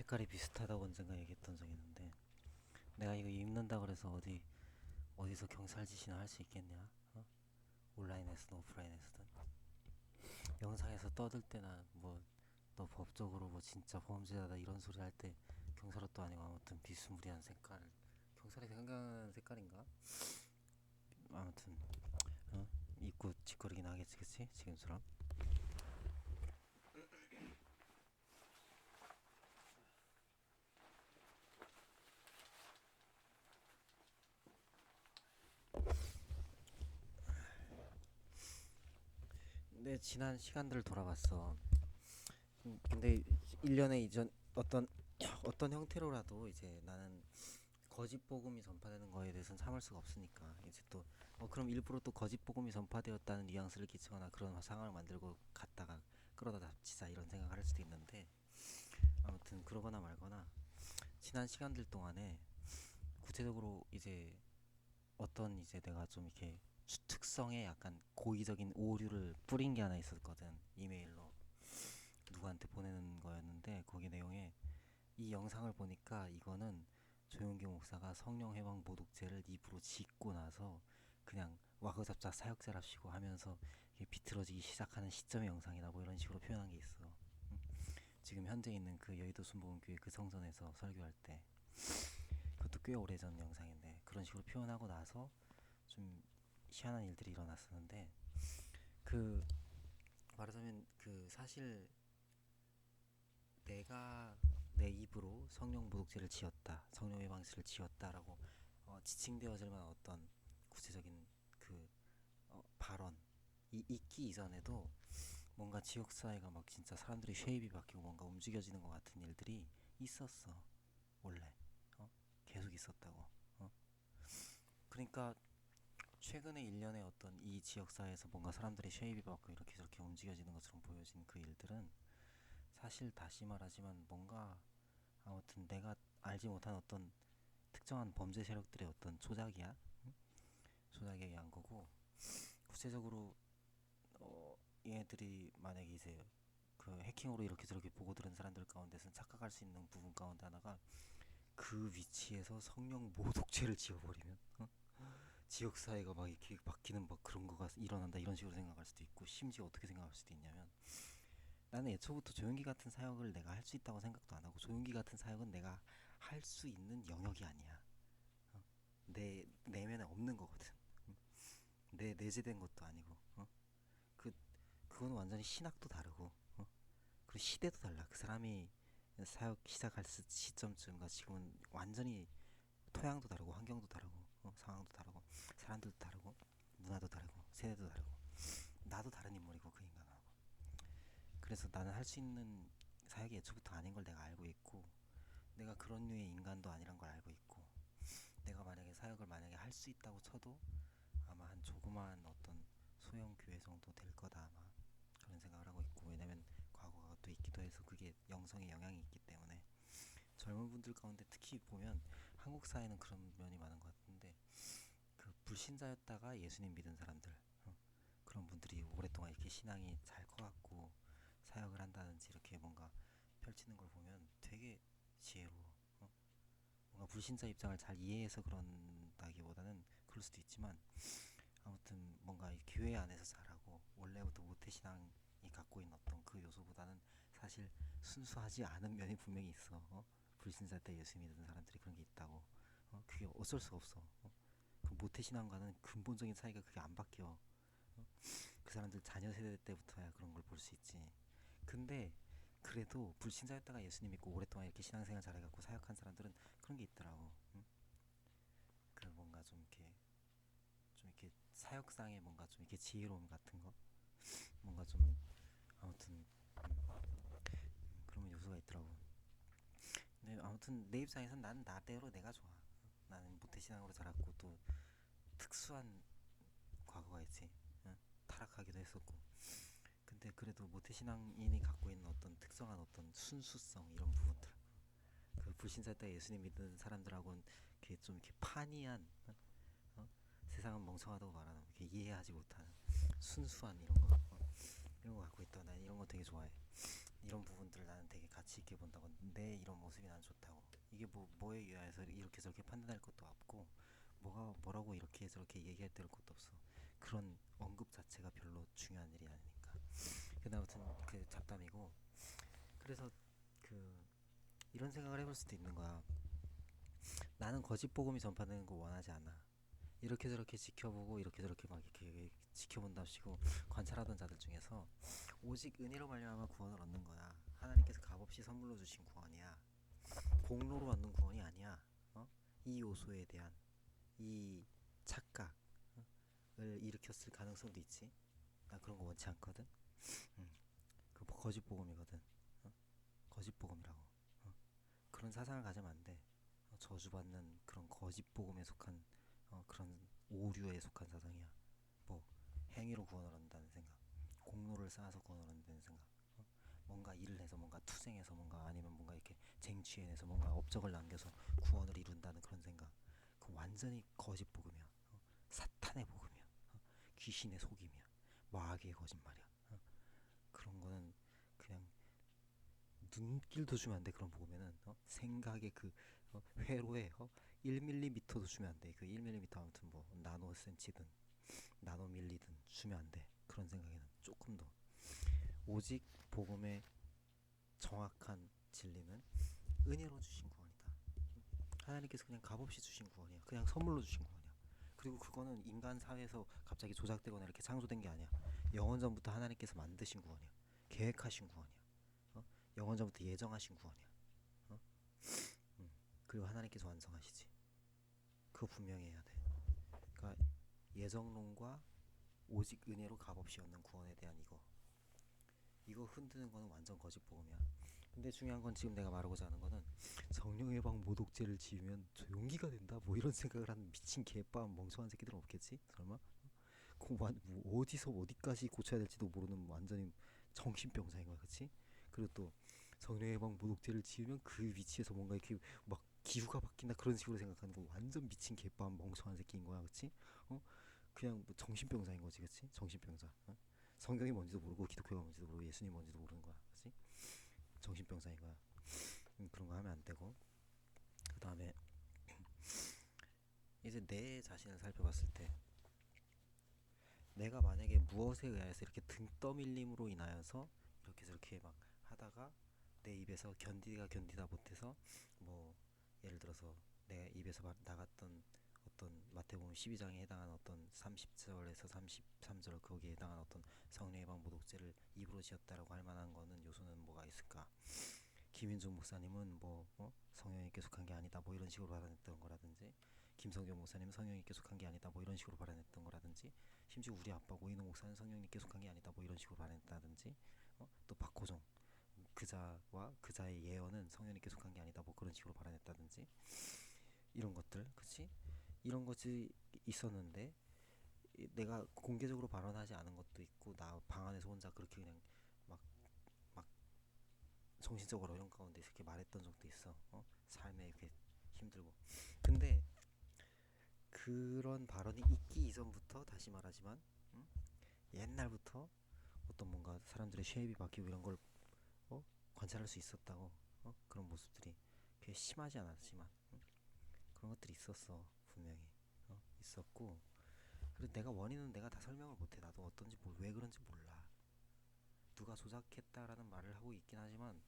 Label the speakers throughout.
Speaker 1: 색깔이 비슷하다고 언젠가 얘기했던 적이 있는데, 내가 이거 입는다 그래서 어디서 경찰짓이나 할 수 있겠냐? 어? 온라인에서든 오프라인에서든 영상에서 떠들 때나 뭐 너 법적으로 뭐 진짜 범죄자다 이런 소리 할 때 경찰옷도 아니고 아무튼 비스무리한 색깔, 경찰이 생각하는 색깔인가? 아무튼 어? 입고 짓거리긴 하겠지, 그치? 지금처럼. 근데 지난 시간들을 돌아봤어. 근데 1년에 이전 어떤 형태로라도 이제 나는 거짓 복음이 전파되는 거에 대해서는 참을 수가 없으니까 이제 또 그럼 일부러 또 거짓 복음이 전파되었다는 뉘앙스를 끼치거나 그런 상황을 만들고 갔다가 끌어다 잡치자 이런 생각을 할 수도 있는데, 아무튼 그러거나 말거나 지난 시간들 동안에 구체적으로 이제 어떤 이제 내가 좀 이렇게 특성의 약간 고의적인 오류를 뿌린 게 하나 있었거든. 이메일로 누구한테 보내는 거였는데, 거기 내용에 이 영상을 보니까 이거는 조용기 목사가 성령 해방 모독죄를 입으로 짓고 나서 그냥 와그잡작 사역자랍시고 하면서 이게 비틀어지기 시작하는 시점의 영상이다, 뭐 이런 식으로 표현한 게 있어. 지금 현재 있는 그 여의도 순복음교회 그 성전에서 설교할 때, 그것도 꽤 오래전 영상인데 그런 식으로 표현하고 나서 좀 희한한 일들이 일어났었는데, 그 말하자면 그 사실 내가 내 입으로 성령 모독죄를 지었다, 성령의 방식을 지었다라고 지칭되어질 만한 어떤 구체적인 그 발언 있기 이전에도 뭔가 지역 사회가 막 진짜 사람들이 쉐입이 바뀌고 뭔가 움직여지는 것 같은 일들이 있었어. 원래 계속 있었다고. 어? 그러니까 최근에 1년에 어떤 이 지역 사회에서 뭔가 사람들이 쉐입이 바뀌고 이렇게 저렇게 움직여지는 것처럼 보여진 그 일들은 사실 다시 말하지만 뭔가 아무튼 내가 알지 못한 어떤 특정한 범죄 세력들의 어떤 조작이야. 응? 조작에 의한 거고, 구체적으로 얘네들이 만약에 이제 그 해킹으로 이렇게 저렇게 보고 들은 사람들 가운데서는 착각할 수 있는 부분 가운데 하나가 그 위치에서 성령 모독죄를 지어버리면 지역 사회가 막 이렇게 바뀌는 막 그런 거가 일어난다 이런 식으로 생각할 수도 있고, 심지어 어떻게 생각할 수도 있냐면, 나는 애초부터 조용기 같은 사역을 내가 할 수 있다고 생각도 안 하고, 조용기 같은 사역은 내가 할 수 있는 영역이 아니야. 내 내면에 없는 거거든. 내 내재된 것도 아니고. 그 그거는 완전히 신학도 다르고, 그리고 시대도 달라. 그 사람이 사역 시작할 시점쯤과 지금은 완전히 토양도 다르고 환경도 다르고 상황도 다르고 사람들도 다르고 문화도 다르고 세대도 다르고 나도 다른 인물이고 그 인간하고. 그래서 나는 할 수 있는 사역이 애초부터 아닌 걸 내가 알고 있고, 내가 그런 류의 인간도 아니란 걸 알고 있고, 내가 만약에 사역을 만약에 할 수 있다고 쳐도 아마 한 조그마한 어떤 소형 교회 정도 될 거다 아마, 그런 생각을 하고 있고, 왜냐면 과거가 또 있기도 해서 그게 영성에 영향이 있기 때문에. 젊은 분들 가운데 특히 보면 한국 사회는 그런 면이 많은 것 같은데, 그 불신자였다가 예수님 믿은 사람들, 그런 분들이 오랫동안 이렇게 신앙이 잘 커갖고 사역을 한다든지 이렇게 뭔가 펼치는 걸 보면 되게 지혜로워. 뭔가 불신자 입장을 잘 이해해서 그런다기보다는 그럴 수도 있지만, 아무튼 뭔가 이 교회 안에서 자라고 원래부터 모태신앙이 갖고 있는 어떤 그 요소보다는 사실 순수하지 않은 면이 분명히 있어. 불신자 때 예수 믿는 사람들이 그런 게 있다고. 그게 어쩔 수가 없어. 그 모태신앙과는 근본적인 차이가 그게 안 바뀌어. 그 사람들 자녀 세대 때부터야 그런 걸 볼 수 있지. 근데 그래도 불신자였다가 예수님 믿고 오랫동안 이렇게 신앙생활 잘해갖고 사역한 사람들은 그런 게 있더라고. 응? 그 뭔가 좀 이렇게 사역상에 뭔가 좀 이렇게 지혜로움 같은 거, 뭔가 좀 아무튼 그런 요소가 있더라고. 근데 아무튼 내 입장에선 난 나대로 내가 좋아. 나는 모태신앙으로 자랐고 또 특수한 과거가 있지. 응? 타락하기도 했었고. 근데 그래도 모태신앙인이 갖고 있는 어떤 특성한 어떤 순수성 이런 부분들, 그 불신자 때 예수님 믿는 사람들하고는 이렇게 좀 이렇게 판이한, 어? 세상은 멍청하다고 말하는 이렇게 이해하지 못하는 순수한 이런 거, 이런 거 갖고 있다. 난 이런 거 되게 좋아해. 이런 부분들 나는 되게 가치 가치 있게 본다고 내 이런 모습이 난 좋다고 이게 뭐에 의해서 이렇게 저렇게 판단할 것도 없고 뭐라고 이렇게 저렇게 얘기할 때릴 것도 없어. 그런 언급 자체가 별로 중요한 일이 아니니까. 근데 아무튼 그 잡담이고 그래서 그 이런 생각을 해볼 수도 있는 거야. 나는 거짓 복음이 전파되는 거 원하지 않아. 이렇게 저렇게 지켜보고 이렇게 저렇게 막 이렇게 지켜본답시고 관찰하던 자들 중에서 오직 은혜로 말미암아 구원을 얻는 거야. 하나님께서 값없이 선물로 주신 구원이야. 공로로 얻는 구원이 아니야. 이 요소에 대한 이 착각을 일으켰을 가능성도 있지. 나 그런 거 원치 않거든. 그 거짓 복음이거든. 거짓 복음이라고. 그런 사상을 가지면 안 돼. 저주받는 그런 거짓 복음에 속한 그런 오류에 속한 사상이야. 뭐 행위로 구원을 얻는다는 생각, 공로를 쌓아서 구원을 얻는다는 생각, 뭔가 일을 해서 뭔가 투쟁해서 뭔가 아니면 뭔가 이렇게 쟁취해내서 뭔가 업적을 남겨서 구원을 이룬다는 그런 생각. 그 완전히 거짓 복음이야. 사탄의 복음이야. 귀신의 속임이야. 마귀의 거짓말이야. 그런 거는 그냥 눈길도 주면 안 돼. 그런 복음에는 생각의 그 회로에 1mm도 주면 안 돼. 그 1mm 아무튼 뭐 나노센치든 나노밀리든 주면 안 돼. 그런 생각에는 조금도. 오직 복음의 정확한 진리는 은혜로 주신 구원이다. 하나님께서 그냥 값없이 주신 구원이야. 그냥 선물로 주신 구원이야. 그리고 그거는 인간 사회에서 갑자기 조작되거나 이렇게 창조된 게 아니야. 영원 전부터 하나님께서 만드신 구원이야. 계획하신 구원이야. 영원 전부터 예정하신 구원이야. 어? 그리고 하나님께서 완성하시지. 그거 분명히 해야 돼. 그러니까 예정론과 오직 은혜로 값없이 얻는 구원에 대한 이거 흔드는 거는 완전 거짓 복음이야. 근데 중요한 건 지금 내가 말하고자 하는 거는 성령의 방 모독죄를 지으면 용기가 된다 뭐 이런 생각을 하는 미친 개빠한 멍청한 새끼들은 없겠지 설마? 뭐 어디서 어디까지 고쳐야 될지도 모르는 완전히 정신병자인 거야. 그치? 그리고 또 성령의 방 모독죄를 지으면 그 위치에서 뭔가 이렇게 막 기후가 바뀐다 그런 식으로 생각하는 거 완전 미친 개빠한 멍청한 새끼인 거야. 그치? 그냥 뭐 정신병자인 거지. 그치? 정신병자. 성경이 뭔지도 모르고 기독교가 뭔지도 모르고 예수님 뭔지도 모르는 거야. 그치? 정신병자인 거야. 그런 거 하면 안 되고. 그 다음에 이제 내 자신을 살펴봤을 때 내가 만약에 무엇에 의해서 이렇게 등 떠밀림으로 인하여서 이렇게 저렇게 막 하다가 내 입에서 견디다 못해서 뭐 예를 들어서 내 입에서 나갔던 어떤 마태복음 12장에 해당하는 어떤 30절에서 33절 거기에 해당하는 어떤 성령의 방 모독죄를 입으로 지었다라고 할 만한 거는 요소는 뭐가 있을까? 김윤중 목사님은 뭐 성령님께 속한 게 아니다 뭐 이런 식으로 발언했던 거라든지 김성경 목사님은 성령님께 속한 게 아니다 뭐 이런 식으로 발언했던 거라든지 심지어 우리 아빠 오인호 목사는 성령님께 속한 게 아니다 뭐 이런 식으로 발언했다든지 또 박호정 그자와 그자의 예언은 성령님께 속한 게 아니다 뭐 그런 식으로 발언했다든지 이런 것들 그치? 이런 것이 있었는데 내가 공개적으로 발언하지 않은 것도 있고 나 방 안에서 혼자 그렇게 그냥 막 정신적으로 어려운 가운데 이렇게 말했던 적도 있어. 삶에 이렇게 힘들고. 근데 그런 발언이 있기 이전부터 다시 말하지만 옛날부터 어떤 뭔가 사람들의 쉐입이 바뀌고 이런 걸 관찰할 수 있었다고. 그런 모습들이 꽤 심하지 않았지만 그런 것들이 있었어. 분명히 있었고. 그리고 내가 원인은 내가 다 설명을 못해. 나도 어떤지 왜 그런지 몰라. 누가 조작했다라는 말을 하고 있긴 하지만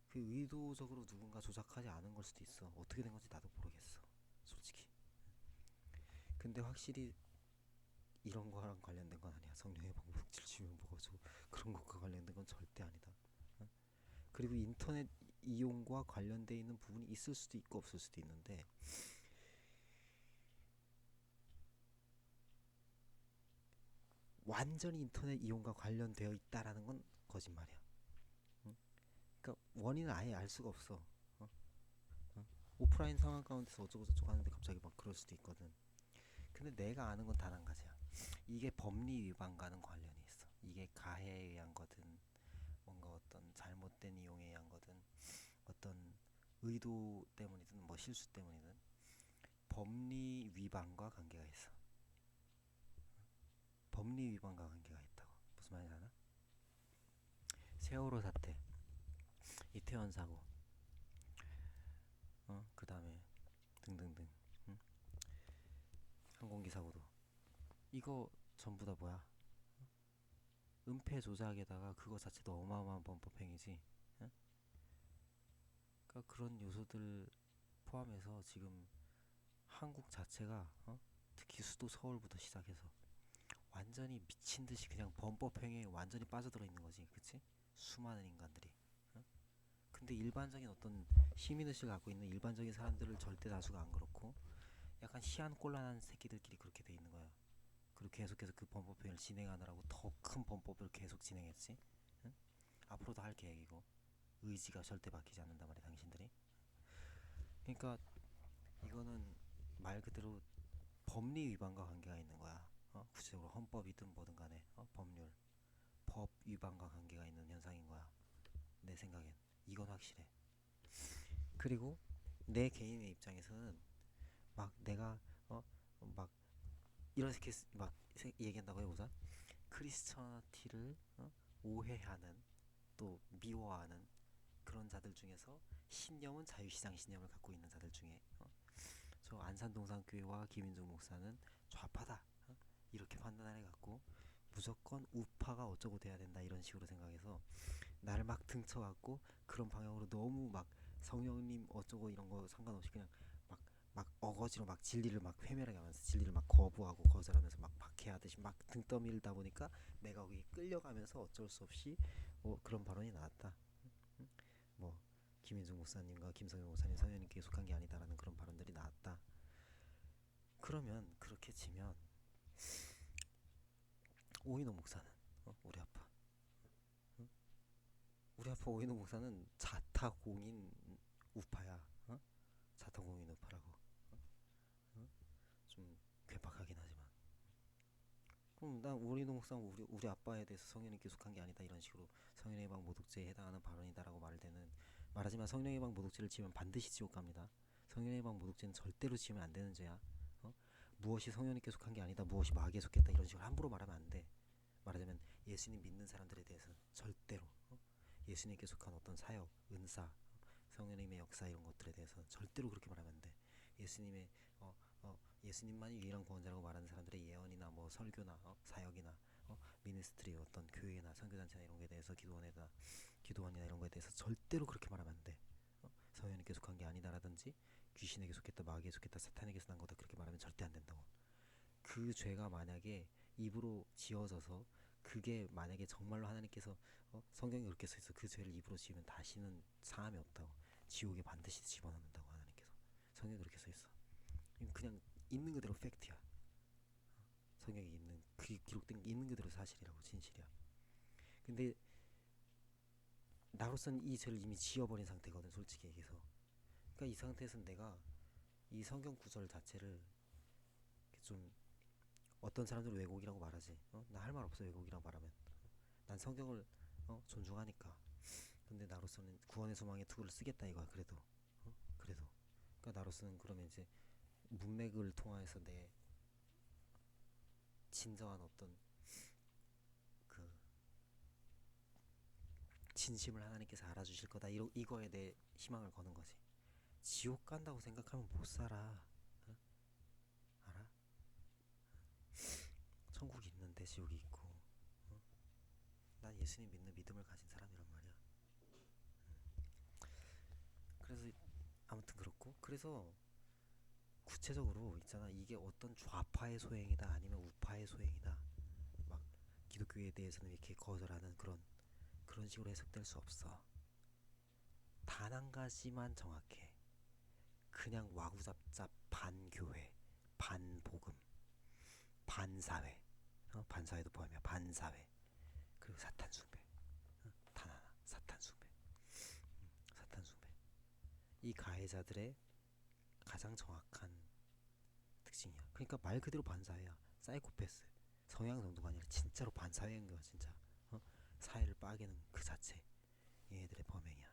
Speaker 1: 그 의도적으로 누군가 조작하지 않은 걸 수도 있어. 어떻게 된 건지 나도 모르겠어. 솔직히. 근데 확실히 이런 거랑 관련된 건 아니야. 성령의 방법질 주면 먹어줘. 그런 것과 관련된 건 절대 아니다. 그리고 인터넷 이용과 관련돼 있는 부분이 있을 수도 있고 없을 수도 있는데 완전히 인터넷 이용과 관련되어 있다라는 건 거짓말이야. 그러니까 원인을 아예 알 수가 없어. 오프라인 상황 가운데서 어쩌고 저쩌고 하는데 갑자기 막 그럴 수도 있거든. 근데 내가 아는 건 단 한 가지야. 이게 법리 위반과는 관련이 있어. 이게 가해에 의한 거든 뭔가 어떤 잘못된 이용에 의한 거든 어떤 의도 때문이든 뭐 실수 때문이든 법리 위반과 관계가 있어. 법리 위반과 관계가 있다고. 무슨 말인지 아나? 세월호 사태 사건 사고, 그 다음에 등등등, 응? 항공기 사고도 이거 전부 다 뭐야? 은폐 조작에다가 그거 자체도 어마어마한 범법행위지. 응? 그러니까 그런 요소들 포함해서 지금 한국 자체가 특히 수도 서울부터 시작해서 완전히 미친 듯이 그냥 범법 행위에 완전히 빠져들어 있는 거지, 그치? 수많은 인간들이. 응? 근데 일반적인 어떤 시민의식을 갖고 있는 일반적인 사람들을 절대 다수가 안 그렇고 약간 희한곤란한 새끼들끼리 그렇게 돼 있는 거야. 그리고 계속해서 그 범법 행위를 진행하느라고 더 큰 범법을 계속 진행했지. 응? 앞으로도 할 계획이고 의지가 절대 바뀌지 않는단 말이야, 당신들이. 그러니까 이거는 말 그대로 법리 위반과 관계가 있는 거야. 구체적으로 헌법이든 뭐든 간에 법률, 법 위반과 관계가 있는 현상인 거야. 내 생각엔 이건 확실해. 그리고 내 개인의 입장에서는 막 내가 막 이렇게 막 얘기한다고 해보자. 크리스천티를 오해하는 또 미워하는 그런 자들 중에서 신념은 자유시장 신념을 갖고 있는 자들 중에 저 안산동산교회와 김인중 목사는 좌파다 이렇게 판단을 해갖고 무조건 우파가 어쩌고 돼야 된다 이런 식으로 생각해서 나를 막 등쳐갖고 그런 방향으로 너무 막 성령님 어쩌고 이런 거 상관없이 그냥 막 어거지로 막 진리를 막 회멸하게 하면서 진리를 막 거부하고 거절하면서 막 박해하듯이 막 등 떠밀다 보니까 내가 거기 끌려가면서 어쩔 수 없이 그런 발언이 나왔다. 뭐 김인중 목사님과 김성현 목사님 성현님께 속한 게 아니다라는 그런 발언들이 나왔다. 그러면 그렇게 치면 오인호 목사는 우리 아빠 우리 아빠 오인호 목사는 자타공인 우파야. 자타공인 우파라고. 좀 괴팍하긴 하지만 그럼 난 오인호 목사는 우리 아빠에 대해서 성현이 계속한 게 아니다 이런 식으로 성현해방 모독죄에 해당하는 발언이다라고 말하지만 성현해방 모독죄를 지으면 반드시 지옥 갑니다. 성현해방 모독죄는 절대로 지으면 안 되는 죄야. 무엇이 성현이 계속한 게 아니다 무엇이 마귀에 속했다 이런 식으로 함부로 말하면 안 돼. 말하자면 예수님 믿는 사람들에 대해서는 절대로 예수님께 속한 어떤 사역, 은사, 성령님의 역사 이런 것들에 대해서는 절대로 그렇게 말하면 안 돼. 예수님의 예수님만이 유일한 구원자라고 말하는 사람들의 예언이나 뭐 설교나 사역이나 미니스트리 어떤 교회나 선교단체나 이런 거에 대해서 기도원이나 이런 거에 대해서 절대로 그렇게 말하면 안 돼. 성령님께 속한 게 아니다라든지 귀신에게 속했다, 마귀에 속했다, 사탄에게서 난 거다 그렇게 말하면 절대 안 된다고. 그 죄가 만약에 입으로 지어져서 그게 만약에 정말로 하나님께서 성경에 그렇게 써있어 그 죄를 입으로 지으면 다시는 사함이 없다고 지옥에 반드시 집어넣는다고 하나님께서 성경에 그렇게 써있어. 그냥 있는 그대로 팩트야. 성경에 있는 그 기록된 게 있는 그대로 사실이라고 진실이야. 근데 나로서는 이 죄를 이미 지어버린 상태거든 솔직히 얘기해서. 그러니까 이 상태에서 내가 이 성경 구절 자체를 좀 어떤 사람들은 왜곡이라고 말하지. 나 할 말 없어 왜곡이라고 말하면. 난 성경을 존중하니까. 근데 나로서는 구원의 소망의 투구를 쓰겠다 이거야. 그래도 그러니까 나로서는 그러면 이제 문맥을 통해서 내 진정한 어떤 그 진심을 하나님께서 알아주실 거다 이거에 내 희망을 거는 거지. 지옥 간다고 생각하면 못 살아. 알아? 천국이 있는데 지옥이 있고. 난 예수님 믿는 믿음을 가진 사람이란 말이야. 그래서 아무튼 그렇고 그래서 구체적으로 있잖아 이게 어떤 좌파의 소행이다 아니면 우파의 소행이다 막 기독교에 대해서는 이렇게 거절하는 그런 식으로 해석될 수 없어. 단 한 가지만 정확해. 그냥 와구잡잡 반교회, 반복음, 반사회, 반사회도 포함이야. 반사회 그리고 사탄 숭배. 단 하나 사탄 숭배. 사탄 숭배. 이 가해자들의 가장 정확한 특징이야. 그러니까 말 그대로 반사회야. 사이코패스. 성향 정도가 아니라 진짜로 반사회인 거야 진짜. 사회를 빠개는 그 자체. 얘네들의 범행이야.